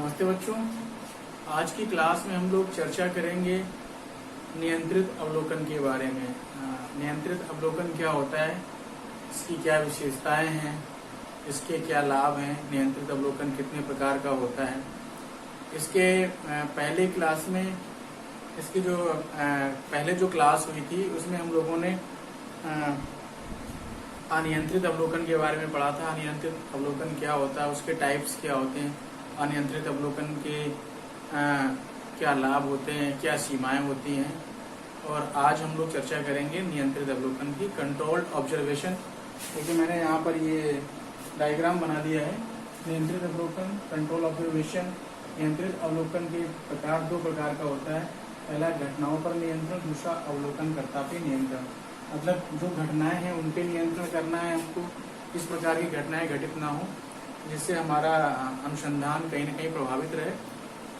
नमस्ते बच्चों। आज की क्लास में हम लोग चर्चा करेंगे नियंत्रित अवलोकन के बारे में। नियंत्रित अवलोकन क्या होता है, इसकी क्या विशेषताएं हैं, इसके क्या लाभ हैं, नियंत्रित अवलोकन कितने प्रकार का होता है। इसके पहले क्लास में इसकी जो पहले जो क्लास हुई थी उसमें हम लोगों ने अनियंत्रित अवलोकन के बारे में पढ़ा था। अनियंत्रित अवलोकन क्या होता है, उसके टाइप्स क्या होते हैं, अनियंत्रित अवलोकन के क्या लाभ होते हैं, क्या सीमाएं होती हैं। और आज हम लोग चर्चा करेंगे नियंत्रित अवलोकन की, कंट्रोल्ड ऑब्जर्वेशन। देखिए मैंने यहाँ पर ये डायग्राम बना दिया है। नियंत्रित अवलोकन, कंट्रोल ऑब्जर्वेशन। नियंत्रित अवलोकन के प्रकार दो प्रकार का होता है। पहला घटनाओं पर नियंत्रण, दूसरा अवलोकनकर्ता पे नियंत्रण। मतलब जो घटनाएं हैं उन पे नियंत्रण करना है हमको, इस प्रकार की घटनाएं घटित ना हो जिससे हमारा अनुसंधान कहीं न कहीं प्रभावित रहे।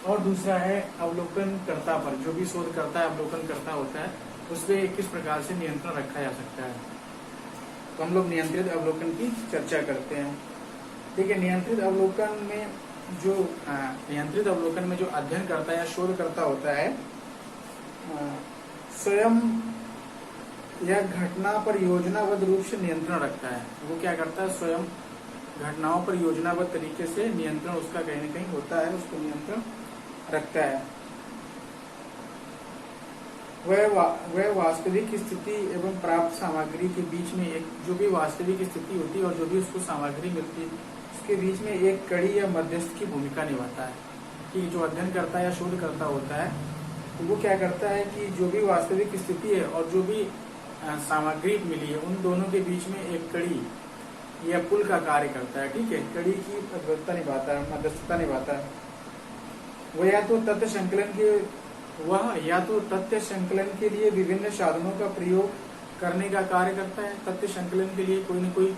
और दूसरा है अवलोकनकर्ता पर, जो भी शोधकर्ता अवलोकनकर्ता होता है उस पर किस प्रकार से नियंत्रण रखा जा सकता है। तो हम लोग नियंत्रित अवलोकन की चर्चा करते हैं। ठीक है, नियंत्रित अवलोकन में जो अध्ययन करता है या शोधकर्ता होता है, स्वयं यह घटना पर योजनाबद्ध रूप से नियंत्रण रखता है। वो क्या करता है, स्वयं घटनाओं पर योजनाबद्ध तरीके से नियंत्रण उसका कहीं न कहीं होता है, उसको नियंत्रण रखता है। वह वास्तविक स्थिति एवं प्राप्त सामग्री के बीच में एक जो भी वास्तविक स्थिति होती है और जो भी उसको सामग्री मिलती है उसके बीच में एक कड़ी या मध्यस्थ की भूमिका निभाता है। कि जो अध्ययन करता है या शोध करता होता है तो वो क्या करता है कि जो भी वास्तविक स्थिति है और जो भी सामग्री मिली है उन दोनों के बीच में एक कड़ी या पुल का कार्य करता है। ठीक है, कड़ी की मध्यस्थता निभाता है, मध्यस्थता निभाता है। वह या तो तथ्य संकलन के लिए विभिन्न साधनों का प्रयोग करने का कार्य करता है। तथ्य संकलन के लिए कोई न कोई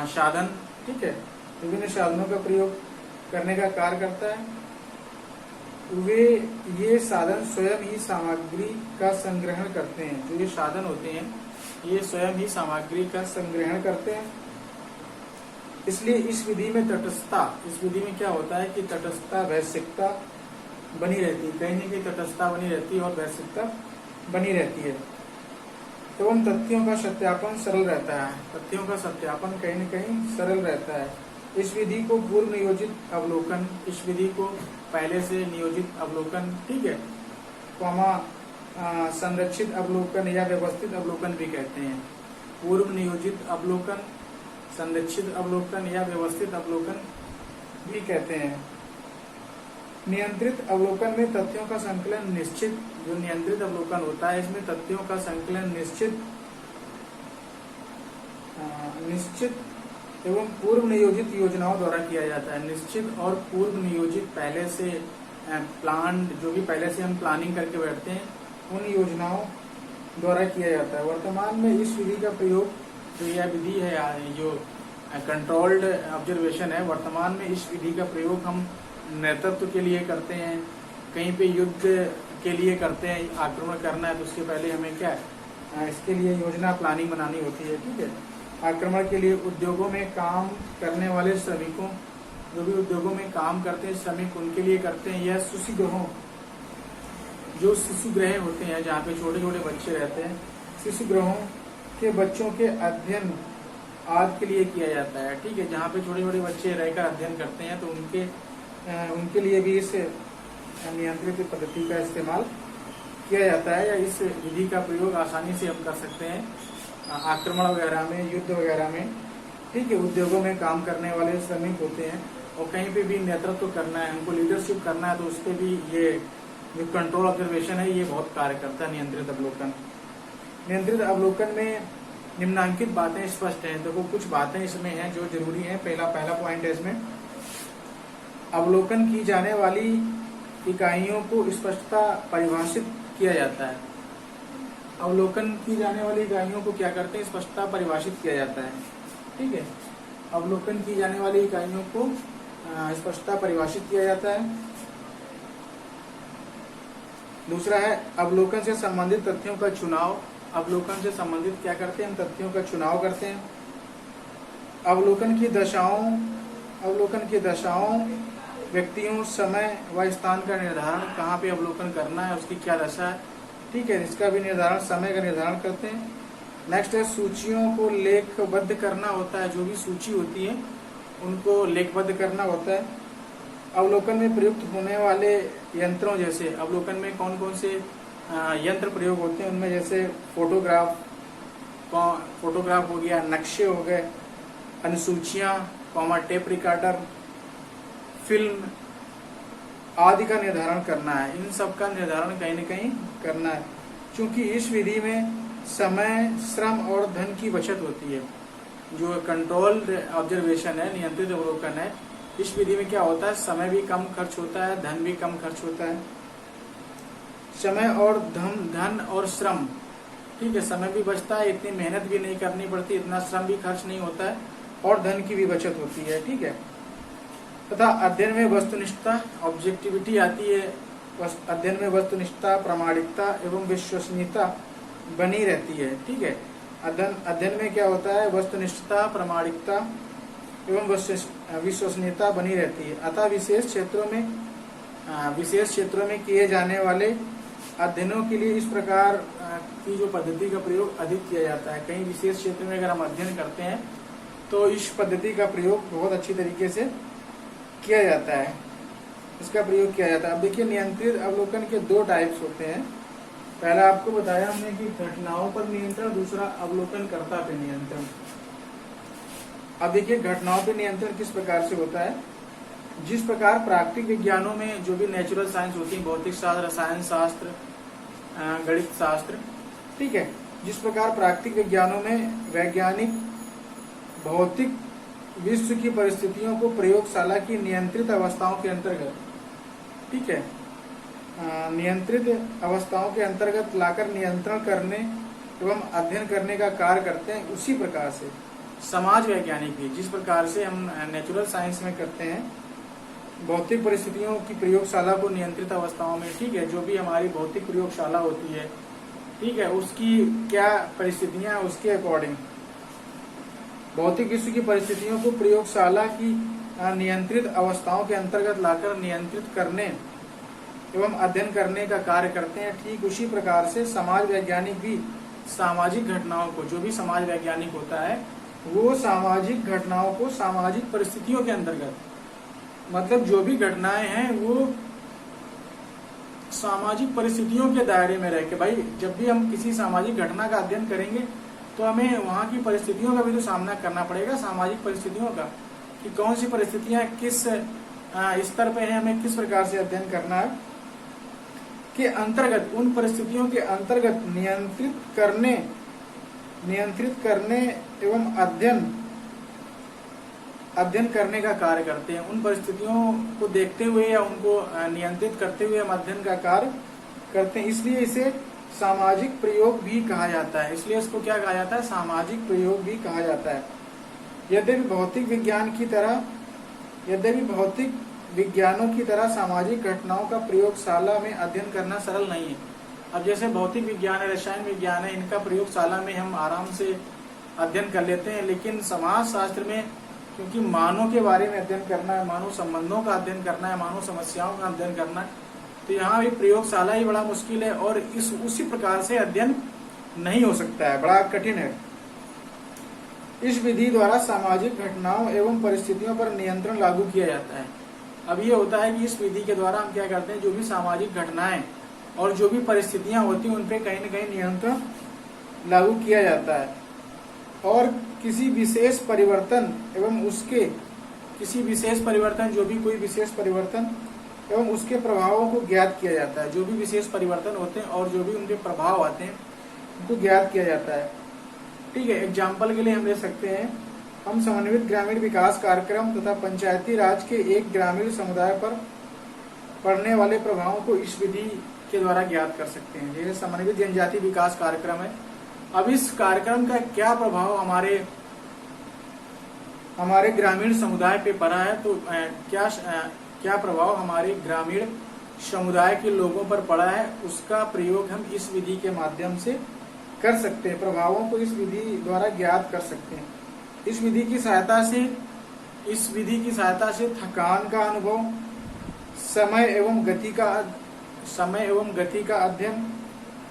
साधन, ठीक है, विभिन्न साधनों का प्रयोग करने का कार्य करता है। ये साधन स्वयं ही सामग्री का संग्रहण करते हैं। जो ये साधन होते हैं ये स्वयं ही सामग्री का संग्रहण करते हैं। इसलिए इस विधि में तटस्थता, इस विधि में क्या होता है कि तटस्थता, वैश्विकता बनी रहती है। कहीं न कहीं तटस्थता बनी रहती है और वैश्विकता बनी रहती है। एवं तथ्यों का सत्यापन सरल रहता है। तथ्यों का सत्यापन कहीं न कहीं सरल रहता है। इस विधि को पूर्व नियोजित अवलोकन, इस विधि को पहले से नियोजित अवलोकन, ठीक है, संरक्षित अवलोकन या व्यवस्थित अवलोकन भी कहते हैं। पूर्व नियोजित अवलोकन, संरक्षित अवलोकन या व्यवस्थित अवलोकन भी कहते हैं। नियंत्रित अवलोकन में तथ्यों का संकलन निश्चित, जो नियंत्रित अवलोकन होता है इसमें तथ्यों का संकलन निश्चित एवं पूर्व नियोजित योजनाओं द्वारा किया जाता है। निश्चित और पूर्व नियोजित, पहले से प्लान, जो भी पहले से हम प्लानिंग करके बैठते हैं उन योजनाओं द्वारा किया जाता है। वर्तमान में इस विधि का प्रयोग, जो यह विधि है, जो कंट्रोल्ड ऑब्जर्वेशन है, वर्तमान में इस विधि का प्रयोग हम नेतृत्व के लिए करते हैं, कहीं पे युद्ध के लिए करते हैं। आक्रमण करना है तो उसके पहले हमें क्या है, इसके लिए योजना प्लानिंग बनानी होती है। ठीक है, आक्रमण के लिए उद्योगों में काम करने वाले श्रमिकों, जो भी उद्योगों में काम करते हैं श्रमिक, उनके लिए करते हैं। यह शिशुगृहों, जो शिशुगृह होते हैं जहाँ पे छोटे छोटे बच्चे रहते हैं, शिशुगृहों के बच्चों के अध्ययन आदि के लिए किया जाता है। ठीक है, जहाँ पे छोटे छोटे बच्चे रहकर अध्ययन करते हैं तो उनके लिए भी इस नियंत्रित पद्धति का इस्तेमाल किया जाता है, या इस विधि का प्रयोग आसानी से हम कर सकते हैं आक्रमण वगैरह में, युद्ध वगैरह में। ठीक है, उद्योगों में काम करने वाले श्रमिक होते हैं और कहीं पे भी नेतृत्व करना है, हमको लीडरशिप करना है, तो उस पर भी ये जो कंट्रोल ऑब्जर्वेशन है ये बहुत कार्य करता है नियंत्रित अवलोकन। नियंत्रित अवलोकन में निम्नांकित बातें स्पष्ट हैं। देखो कुछ बातें इसमें हैं जो जरूरी हैं। पहला पॉइंट है इसमें, अवलोकन की जाने वाली इकाइयों को स्पष्टता परिभाषित किया जाता है। अवलोकन की जाने वाली इकाइयों को क्या करते हैं, स्पष्टता परिभाषित किया जाता है। ठीक है, अवलोकन की जाने वाली इकाइयों को स्पष्टता परिभाषित किया जाता है। दूसरा है अवलोकन से संबंधित तथ्यों का चुनाव। अवलोकन से संबंधित क्या करते हैं, हम तथ्यों का चुनाव करते हैं। अवलोकन की दशाओं व्यक्तियों, समय व स्थान का निर्धारण, कहाँ पे अवलोकन करना है, उसकी क्या दशा है, ठीक है, इसका भी निर्धारण, समय का निर्धारण करते हैं। नेक्स्ट है सूचियों को लेखबद्ध करना होता है, जो भी सूची होती है उनको लेखबद्ध करना होता है। अवलोकन में प्रयुक्त होने वाले यंत्रों, जैसे अवलोकन में कौन कौन से यंत्र प्रयोग होते हैं, उनमें जैसे फोटोग्राफ हो गया, नक्शे हो गए, अनुसूचियां, टेप रिकॉर्डर, फिल्म आदि का निर्धारण करना है। इन सब का निर्धारण कहीं न कहीं करना है, क्योंकि इस विधि में समय, श्रम और धन की बचत होती है। जो कंट्रोल्ड ऑब्जर्वेशन है, नियंत्रित अवलोकन है, इस विधि में क्या होता है, समय भी कम खर्च होता है, धन भी कम खर्च होता है। समय और धन और श्रम, ठीक है, समय भी बचता है, इतनी मेहनत भी नहीं करनी पड़ती, इतना श्रम भी खर्च नहीं होता है, और धन की भी बचत होती है, ठीक है। तथा अध्ययन में वस्तुनिष्ठता, ऑब्जेक्टिविटी आती है, अध्ययन में वस्तुनिष्ठता, प्रामाणिकता एवं विश्वसनीयता बनी रहती है, ठीक है। अध्ययन में क्या होता है, वस्तुनिष्ठता, प्रामाणिकता एवं विश्वसनीयता बनी रहती है। अतः विशेष क्षेत्रों में किए जाने वाले अध्ययनों के लिए इस प्रकार की जो पद्धति का प्रयोग अधिक किया जाता है। कहीं विशेष क्षेत्र में अगर हम अध्ययन करते हैं तो इस पद्धति का प्रयोग बहुत अच्छी तरीके से किया जाता है, इसका प्रयोग किया जाता है। अब देखिए, नियंत्रित अवलोकन के दो टाइप्स होते हैं। पहला आपको बताया हमने कि घटनाओं पर नियंत्रण, दूसरा अवलोकनकर्ता पे नियंत्रण। अब देखिए, घटनाओं पे नियंत्रण किस प्रकार से होता है। जिस प्रकार प्राकृतिक विज्ञानों में जो भी नेचुरल साइंस होती है, भौतिक शास्त्र, रसायन शास्त्र, गणित शास्त्र, ठीक है, जिस प्रकार प्राकृतिक विज्ञानों में वैज्ञानिक भौतिक विश्व की परिस्थितियों को प्रयोगशाला की नियंत्रित अवस्थाओं के अंतर्गत, ठीक है, नियंत्रित अवस्थाओं के अंतर्गत लाकर नियंत्रण करने एवं अध्ययन करने का कार्य करते हैं, उसी प्रकार से समाज वैज्ञानिक भी, जिस प्रकार से हम नेचुरल साइंस में करते हैं, भौतिक परिस्थितियों की प्रयोगशाला को नियंत्रित अवस्थाओं में, ठीक है, जो भी हमारी भौतिक प्रयोगशाला होती है, ठीक है, उसकी क्या परिस्थितियां, उसके अकॉर्डिंग भौतिक विश्व की परिस्थितियों को प्रयोगशाला की नियंत्रित अवस्थाओं के अंतर्गत लाकर नियंत्रित करने एवं अध्ययन करने का कार्य करते हैं। ठीक उसी प्रकार से समाज वैज्ञानिक भी सामाजिक घटनाओं को, जो भी समाज वैज्ञानिक होता है वो सामाजिक घटनाओं को सामाजिक परिस्थितियों के अंतर्गत, मतलब जो भी घटनाएं हैं वो सामाजिक परिस्थितियों के दायरे में रह के, भाई जब भी हम किसी सामाजिक घटना का अध्ययन करेंगे तो हमें वहाँ की परिस्थितियों का भी तो सामना करना पड़ेगा, सामाजिक परिस्थितियों का, कि कौन सी परिस्थितियां किस स्तर पे है, हमें किस प्रकार से अध्ययन करना है, के अंतर्गत, उन परिस्थितियों के अंतर्गत नियंत्रित करने एवं अध्ययन करने का कार्य करते हैं। उन परिस्थितियों को देखते हुए या उनको नियंत्रित करते हुए हम अध्ययन का कार्य करते हैं, इसलिए इसे सामाजिक प्रयोग भी कहा जाता है। इसलिए इसको क्या कहा जाता है, सामाजिक प्रयोग भी कहा जाता है। यद्यपि भौतिक विज्ञानों की तरह सामाजिक घटनाओं का प्रयोगशाला में अध्ययन करना सरल नहीं है। अब जैसे भौतिक विज्ञान है, रसायन विज्ञान है, इनका प्रयोगशाला में हम आराम से अध्ययन कर लेते हैं, लेकिन समाज शास्त्र में क्योंकि मानव के बारे में अध्ययन करना है, मानव संबंधों का अध्ययन करना है, मानव समस्याओं का अध्ययन करना है, तो यहाँ भी प्रयोगशाला ही बड़ा मुश्किल है और उसी प्रकार से अध्ययन नहीं हो सकता है, बड़ा कठिन है। इस विधि द्वारा सामाजिक घटनाओं एवं परिस्थितियों पर नियंत्रण लागू किया जाता है। अब ये होता है कि इस विधि के द्वारा हम क्या करते हैं, जो भी सामाजिक घटनाएं और जो भी परिस्थितियां होती हैं उन पे कहीं न कहीं नियंत्रण लागू किया जाता है और किसी विशेष परिवर्तन जो भी कोई विशेष परिवर्तन एवं उसके प्रभावों को ज्ञात किया जाता है। जो भी विशेष परिवर्तन होते हैं और जो भी उनके प्रभाव आते हैं उनको ज्ञात किया जाता है। ठीक है, एग्जाम्पल के लिए हम ले सकते हैं, हम समन्वित ग्रामीण विकास कार्यक्रम तथा पंचायती राज के एक ग्रामीण समुदाय पर पड़ने वाले प्रभावों को इस विधि के द्वारा ज्ञात कर सकते हैं। जैसे समन्वित जनजाति विकास कार्यक्रम है, अब इस कार्यक्रम का क्या प्रभाव हमारे ग्रामीण समुदाय पे पड़ा है, तो क्या प्रभाव हमारे ग्रामीण समुदाय के लोगों पर पड़ा है, उसका प्रयोग हम इस विधि के माध्यम से कर सकते हैं। प्रभावों को इस विधि द्वारा ज्ञात कर सकते हैं। इस विधि की सहायता से थकान का अनुभव, समय एवं गति का अध्ययन,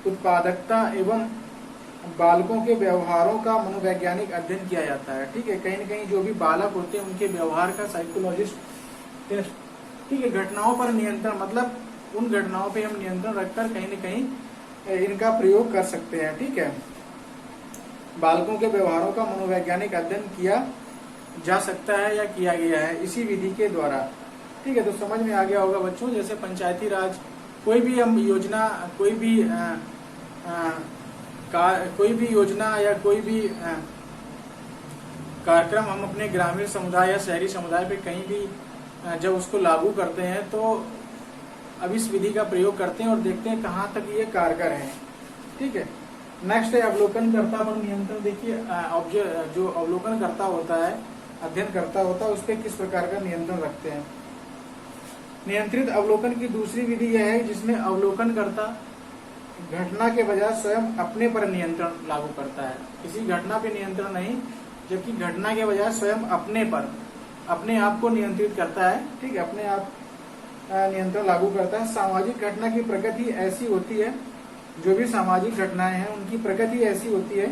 उत्पादकता एवं बालकों के व्यवहारों का मनोवैज्ञानिक अध्ययन किया जाता है। ठीक है, कहीं न कहीं जो भी बालक होते हैं उनके व्यवहार का साइकोलॉजिस्ट टेस्ट। ठीक है, घटनाओं पर नियंत्रण, मतलब उन घटनाओं पे हम नियंत्रण रखकर कहीं न कहीं इनका प्रयोग कर सकते हैं। ठीक है, बालकों के व्यवहारों का मनोवैज्ञानिक अध्ययन किया जा सकता है या किया गया है इसी विधि के द्वारा। ठीक है, तो समझ में आ गया होगा बच्चों। जैसे पंचायती राज, कोई भी हम योजना, कोई भी योजना या कोई भी कार्यक्रम हम अपने ग्रामीण समुदाय या शहरी समुदाय पे कहीं भी जब उसको लागू करते हैं तो अब इस विधि का प्रयोग करते हैं और देखते हैं कहाँ तक ये कारगर है। ठीक है, नेक्स्ट है अवलोकनकर्ता पर नियंत्रण। देखिए जो अवलोकनकर्ता होता है, अध्ययनकर्ता होता है, उस पर किस प्रकार का नियंत्रण रखते हैं। नियंत्रित अवलोकन की दूसरी विधि यह है जिसमें अवलोकनकर्ता घटना के बजाय स्वयं अपने पर नियंत्रण लागू करता है। किसी घटना पे नियंत्रण नहीं, जबकि घटना के बजाय स्वयं अपने आप को नियंत्रित करता है। ठीक है, अपने आप नियंत्रण लागू करता है। सामाजिक घटना की प्रकृति ऐसी होती है, जो भी सामाजिक घटनाएं हैं उनकी प्रकृति ऐसी होती है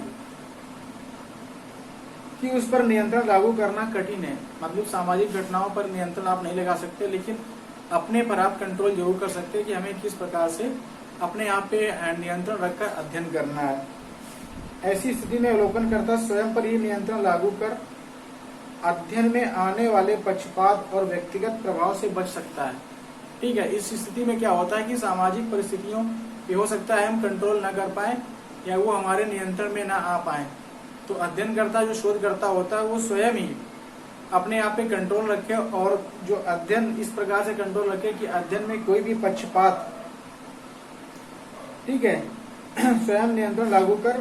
कि उस पर नियंत्रण लागू करना कठिन है। मतलब सामाजिक घटनाओं पर नियंत्रण आप नहीं लगा सकते, लेकिन अपने पर आप कंट्रोल जरूर कर सकते हैं कि हमें किस प्रकार से अपने आप पे नियंत्रण रखकर अध्ययन करना है। ऐसी स्थिति में अवलोकनकर्ता स्वयं पर ही नियंत्रण लागू कर अध्ययन में आने वाले पक्षपात और व्यक्तिगत प्रभाव से बच सकता है। ठीक है, इस स्थिति में क्या होता है कि सामाजिक परिस्थितियों पे हो सकता है हम कंट्रोल न कर पाए या वो हमारे नियंत्रण में ना आ पाए, तो अध्ययनकर्ता जो शोधकर्ता होता है वो स्वयं ही अपने आप पे कंट्रोल रखे और जो अध्ययन इस प्रकार से कंट्रोल रखे कि अध्ययन में कोई भी पक्षपात, ठीक है, स्वयं नियंत्रण लागू कर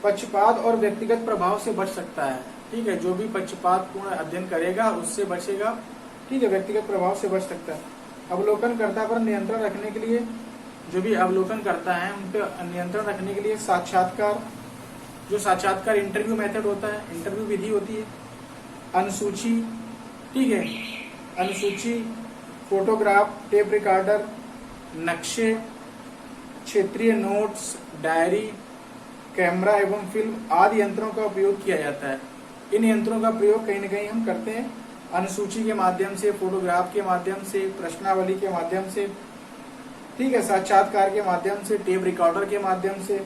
पक्षपात और व्यक्तिगत प्रभाव से बच सकता है। ठीक है, जो भी पक्षपात पूर्ण अध्ययन करेगा उससे बचेगा। ठीक है, व्यक्तिगत प्रभाव से बच सकता है। अवलोकनकर्ता पर नियंत्रण रखने के लिए, जो भी अवलोकन करता है उन पर नियंत्रण रखने के लिए साक्षात्कार, जो साक्षात्कार इंटरव्यू मेथड होता है, इंटरव्यू विधि होती है, अनुसूची, ठीक है, अनुसूची, फोटोग्राफ, टेप रिकॉर्डर, नक्शे, क्षेत्रीय नोट्स, डायरी, कैमरा एवं फिल्म आदि यंत्रों का उपयोग किया जाता है। इन यंत्रों का प्रयोग कहीं न कहीं हम करते हैं अनुसूची के माध्यम से, फोटोग्राफ के माध्यम से, प्रश्नावली के माध्यम से, ठीक है, साक्षात्कार के माध्यम से, टेप रिकॉर्डर के माध्यम से,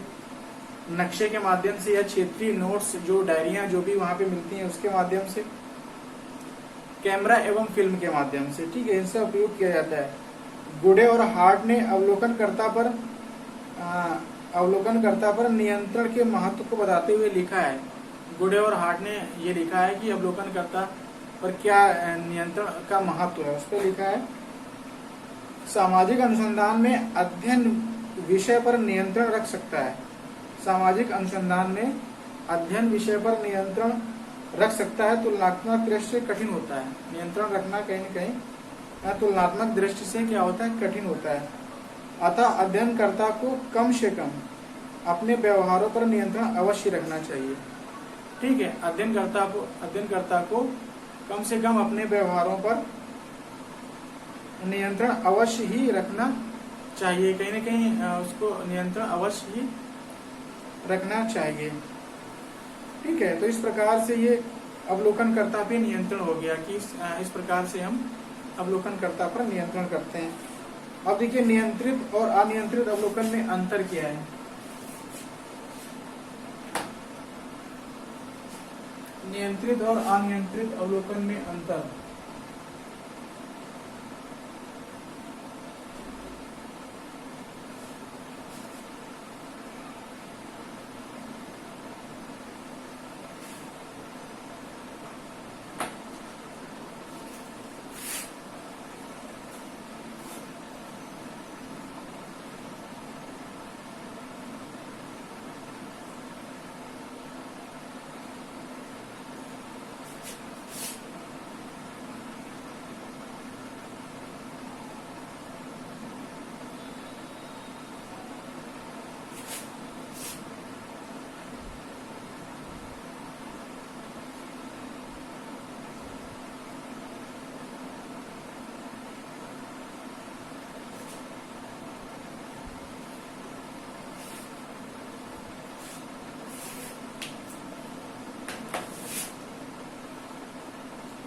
नक्शे के माध्यम से या क्षेत्रीय नोट्स जो डायरियां जो भी वहां पे मिलती हैं उसके माध्यम से, कैमरा एवं फिल्म के माध्यम से। ठीक है, इनसे उपयोग किया जाता है। गुडे और हार्ट ने अवलोकनकर्ता पर नियंत्रण के महत्व को बताते हुए लिखा है। गुडे और हार्ट ने ये लिखा है कि अवलोकनकर्ता पर क्या नियंत्रण का महत्व है। उस पर लिखा है, सामाजिक अनुसंधान में अध्ययन विषय पर नियंत्रण रख सकता है। सामाजिक अनुसंधान में अध्ययन विषय पर नियंत्रण रख सकता है, तुलनात्मक दृष्टि से कठिन होता है। नियंत्रण रखना कहीं न कहीं तुलनात्मक दृष्टि से क्या होता है, कठिन होता है। अतः अध्ययनकर्ता को कम से कम अपने व्यवहारों पर नियंत्रण अवश्य रखना चाहिए। ठीक है, अध्ययनकर्ता को कम से कम अपने व्यवहारों पर नियंत्रण अवश्य ही रखना चाहिए। कहीं न कहीं उसको नियंत्रण अवश्य ही रखना चाहिए। ठीक है, तो इस प्रकार से ये अवलोकनकर्ता पे नियंत्रण हो गया कि इस प्रकार से हम अवलोकनकर्ता पर नियंत्रण करते हैं। अब देखिए, नियंत्रित और अनियंत्रित अवलोकन में अंतर क्या है। नियंत्रित और अनियंत्रित अवलोकन में अंतर।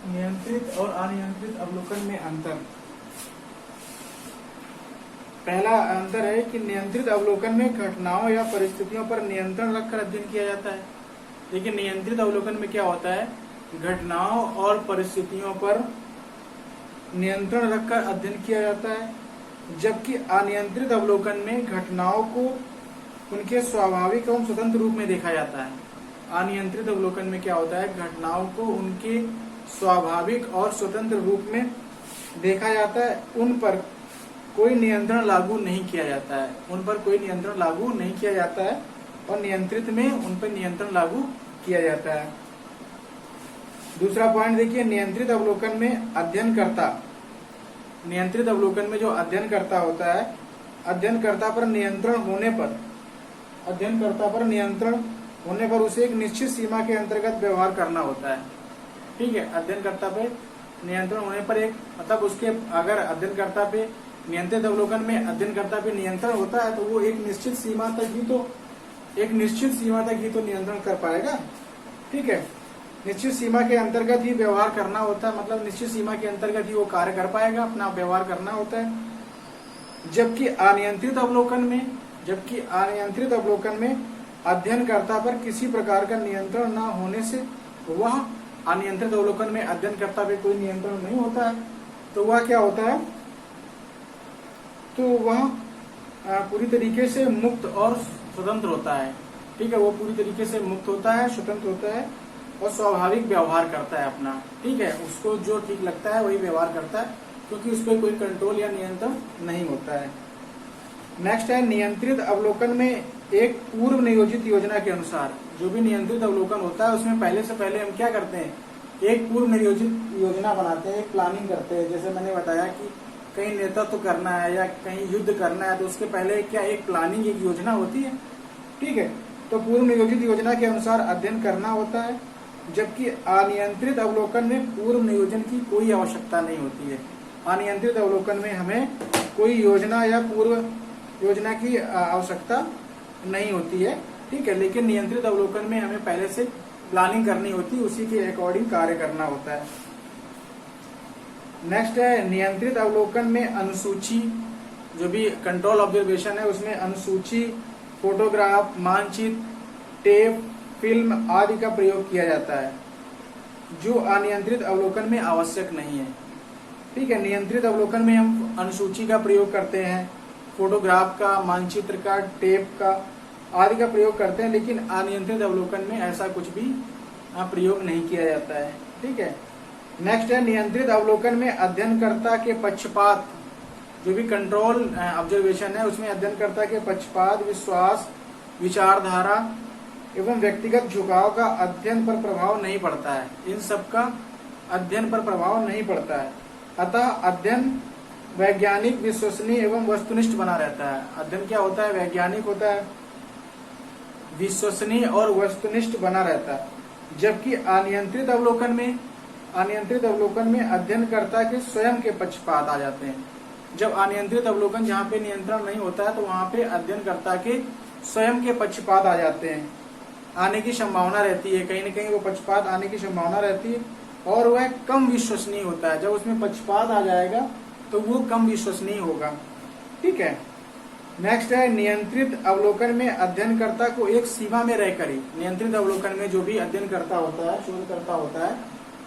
नियंत्रित और अनियंत्रित अवलोकन में अंतर। पहला अंतर है कि नियंत्रित अवलोकन में घटनाओं या परिस्थितियों पर नियंत्रण रखकर अध्ययन किया जाता है, लेकिन नियंत्रित अवलोकन में क्या होता है, घटनाओं और परिस्थितियों पर नियंत्रण रखकर अध्ययन किया जाता है, जबकि अनियंत्रित अवलोकन में घटनाओं को उनके स्वाभाविक एवं स्वतंत्र रूप में देखा जाता है। अनियंत्रित अवलोकन में क्या होता है, घटनाओं को उनके स्वाभाविक और स्वतंत्र रूप में देखा जाता है, उन पर कोई नियंत्रण लागू नहीं किया जाता है, उन पर कोई नियंत्रण लागू नहीं किया जाता है, और नियंत्रित में उन पर नियंत्रण लागू किया जाता है। दूसरा पॉइंट देखिए, नियंत्रित अवलोकन में अध्ययनकर्ता, नियंत्रित अवलोकन में जो अध्ययनकर्ता होता है, अध्ययनकर्ता पर नियंत्रण होने पर, अध्ययनकर्ता पर नियंत्रण होने पर उसे एक निश्चित सीमा के अंतर्गत व्यवहार करना होता है। ठीक है, अध्ययनकर्ता पे नियंत्रण होने पर एक मतलब उसके अगर अध्ययनकर्ता पे नियंत्रित अवलोकन में अध्ययनकर्ता पे नियंत्रण होता है तो वो एक निश्चित सीमा तक ही तो नियंत्रण कर पाएगा। ठीक है, निश्चित सीमा के अंतर्गत ही व्यवहार करना होता है, मतलब निश्चित सीमा के अंतर्गत ही वो कार्य कर पाएगा, अपना व्यवहार करना होता है। जबकि अनियंत्रित अवलोकन में अध्ययनकर्ता पर किसी प्रकार का नियंत्रण न होने से वह अनियंत्रित अवलोकन में अध्ययनकर्ता पे कोई नियंत्रण नहीं होता है, तो वह क्या होता है, तो वह पूरी तरीके से मुक्त और स्वतंत्र होता है। ठीक है, वो पूरी तरीके से मुक्त होता है, स्वतंत्र होता है और स्वाभाविक व्यवहार करता है अपना। ठीक है, उसको जो ठीक लगता है वही व्यवहार करता है, क्योंकि उस पर कोई कंट्रोल या नियंत्रण नहीं होता है। नेक्स्ट है, नियंत्रित अवलोकन में एक पूर्व नियोजित योजना के अनुसार, जो भी नियंत्रित अवलोकन होता है उसमें पहले से पहले हम क्या करते हैं, एक पूर्व नियोजित योजना बनाते हैं, एक प्लानिंग करते हैं। जैसे मैंने बताया कि कहीं नेतृत्व करना है या कहीं युद्ध करना है तो उसके पहले क्या एक प्लानिंग, एक योजना होती है। ठीक है, तो पूर्व नियोजित योजना के अनुसार अध्ययन करना होता है, जबकि अनियंत्रित अवलोकन में पूर्व नियोजन की कोई आवश्यकता नहीं होती है। अनियंत्रित अवलोकन में हमें कोई योजना या पूर्व योजना की आवश्यकता नहीं होती है। ठीक है, लेकिन नियंत्रित अवलोकन में हमें पहले से प्लानिंग करनी होती है, उसी के अकॉर्डिंग कार्य करना होता है। नेक्स्ट है, नियंत्रित अवलोकन में अनुसूची, जो भी कंट्रोल ऑब्जर्वेशन है उसमें अनुसूची, फोटोग्राफ, मानचित्र, टेप, फिल्म आदि का प्रयोग किया जाता है, जो अनियंत्रित अवलोकन में आवश्यक नहीं है। ठीक है, नियंत्रित अवलोकन में हम अनुसूची का प्रयोग करते हैं, फोटोग्राफ का, मानचित्र का, टेप का आदि का प्रयोग करते हैं, लेकिन अनियंत्रित अवलोकन में ऐसा कुछ भी प्रयोग नहीं किया जाता है। ठीक है, नेक्स्ट है, नियंत्रित अवलोकन में अध्ययनकर्ता के पक्षपात, जो भी कंट्रोल ऑब्जर्वेशन है उसमें अध्ययनकर्ता के पक्षपात, विश्वास, विचारधारा एवं व्यक्तिगत झुकाव का अध्ययन पर प्रभाव नहीं पड़ता है। इन सब का अध्ययन पर प्रभाव नहीं पड़ता है, अतः अध्ययन वैज्ञानिक, विश्वसनीय एवं वस्तुनिष्ठ बना रहता है। अध्ययन क्या होता है, वैज्ञानिक होता है, विश्वसनीय और वस्तुनिष्ठ बना रहता है। जबकि अनियंत्रित अवलोकन में अध्ययनकर्ता के स्वयं के पक्षपात आ जाते हैं। जब अनियंत्रित अवलोकन जहाँ पे नियंत्रण नहीं होता है तो वहाँ पे अध्ययनकर्ता के स्वयं के पक्षपात आ जाते हैं, आने की संभावना रहती है, कहीं न कहीं वो पक्षपात आने की संभावना रहती है और वह कम विश्वसनीय होता है। जब उसमें पक्षपात आ जाएगा तो वो कम विश्वसनीय होगा। ठीक है, नेक्स्ट है, नियंत्रित अवलोकन में अध्ययनकर्ता को एक सीमा में रहकर ही, नियंत्रित अवलोकन में जो भी अध्ययनकर्ता होता है, शोधकर्ता होता है,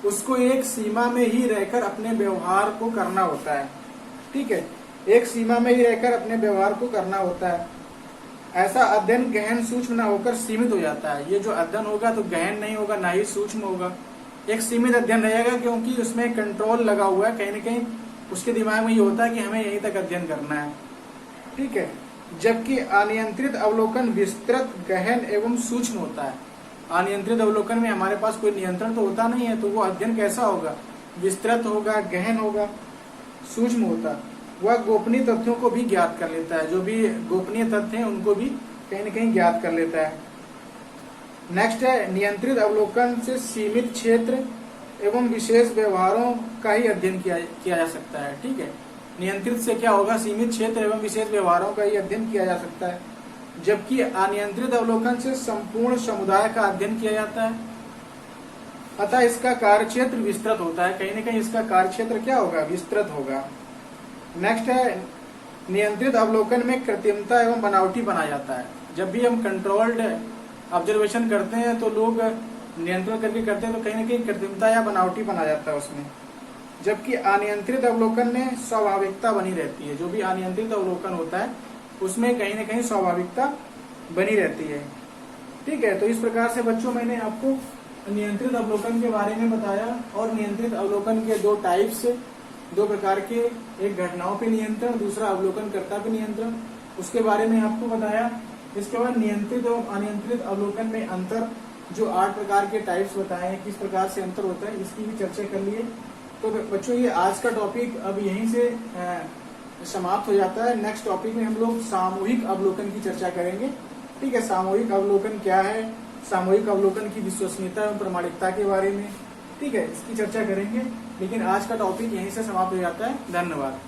उसको एक सीमा में ही रहकर अपने व्यवहार को करना होता है। ठीक है, एक सीमा में ही रहकर अपने व्यवहार को करना होता है। ऐसा अध्ययन गहन सूक्ष्म न होकर सीमित हो जाता है। ये जो अध्ययन होगा तो गहन नहीं होगा, ना ही सूक्ष्म होगा, एक सीमित अध्ययन रहेगा, क्योंकि उसमें कंट्रोल लगा हुआ है, कहीं न कहीं उसके दिमाग में ये होता है कि हमें यहीं तक अध्ययन करना है। ठीक है, जबकि अनियंत्रित अवलोकन विस्तृत, गहन एवं सूक्ष्म होता है। अनियंत्रित अवलोकन में हमारे पास कोई नियंत्रण तो होता नहीं है, तो वो अध्ययन कैसा होगा, विस्तृत होगा, गहन होगा, सूक्ष्म होता। वह गोपनीय तथ्यों को भी ज्ञात कर लेता है, जो भी गोपनीय तथ्य हैं उनको भी कहीं न कहीं ज्ञात कर लेता है। नेक्स्ट है, नियंत्रित अवलोकन से सीमित क्षेत्र एवं विशेष व्यवहारों का ही अध्ययन किया जा सकता है। ठीक है, नियंत्रित से क्या होगा, सीमित क्षेत्र एवं विशेष व्यवहारों का ही अध्ययन किया जा सकता है, जबकि अनियंत्रित अवलोकन से संपूर्ण समुदाय का अध्ययन किया जाता है। अतः इसका कार्यक्षेत्र विस्तृत होता है। कहीं न कहीं इसका कार्यक्षेत्र क्या होगा, विस्तृत होगा। नेक्स्ट है नियंत्रित अवलोकन में कृत्रिमता एवं बनावटी बना जाता है। जब भी हम कंट्रोल्ड ऑब्जर्वेशन करते हैं तो लोग नियंत्रण करके करते हैं तो कहीं न कहीं कृत्रिमता या बनावटी बना जाता है उसमें, जबकि अनियंत्रित अवलोकन में स्वाभाविकता बनी रहती है। जो भी अनियंत्रित अवलोकन होता है उसमें कहीं न कहीं स्वाभाविकता बनी रहती है। ठीक है, तो इस प्रकार से बच्चों मैंने आपको नियंत्रित अवलोकन के बारे में बताया और नियंत्रित अवलोकन के दो टाइप्स, दो प्रकार के, एक घटनाओं पे नियंत्रण, दूसरा अवलोकनकर्ता पे नियंत्रण, उसके बारे में आपको बताया। इसके बाद नियंत्रित और अनियंत्रित अवलोकन में अंतर, जो 8 प्रकार के टाइप्स बताए हैं, किस प्रकार से अंतर होता है, इसकी भी चर्चा कर लिए। तो बच्चों ये आज का टॉपिक अब यहीं से समाप्त हो जाता है। नेक्स्ट टॉपिक में हम लोग सामूहिक अवलोकन की चर्चा करेंगे। ठीक है, सामूहिक अवलोकन क्या है, सामूहिक अवलोकन की विश्वसनीयता एवं प्रामाणिकता के बारे में, ठीक है, इसकी चर्चा करेंगे। लेकिन आज का टॉपिक यहीं से समाप्त हो जाता है। धन्यवाद।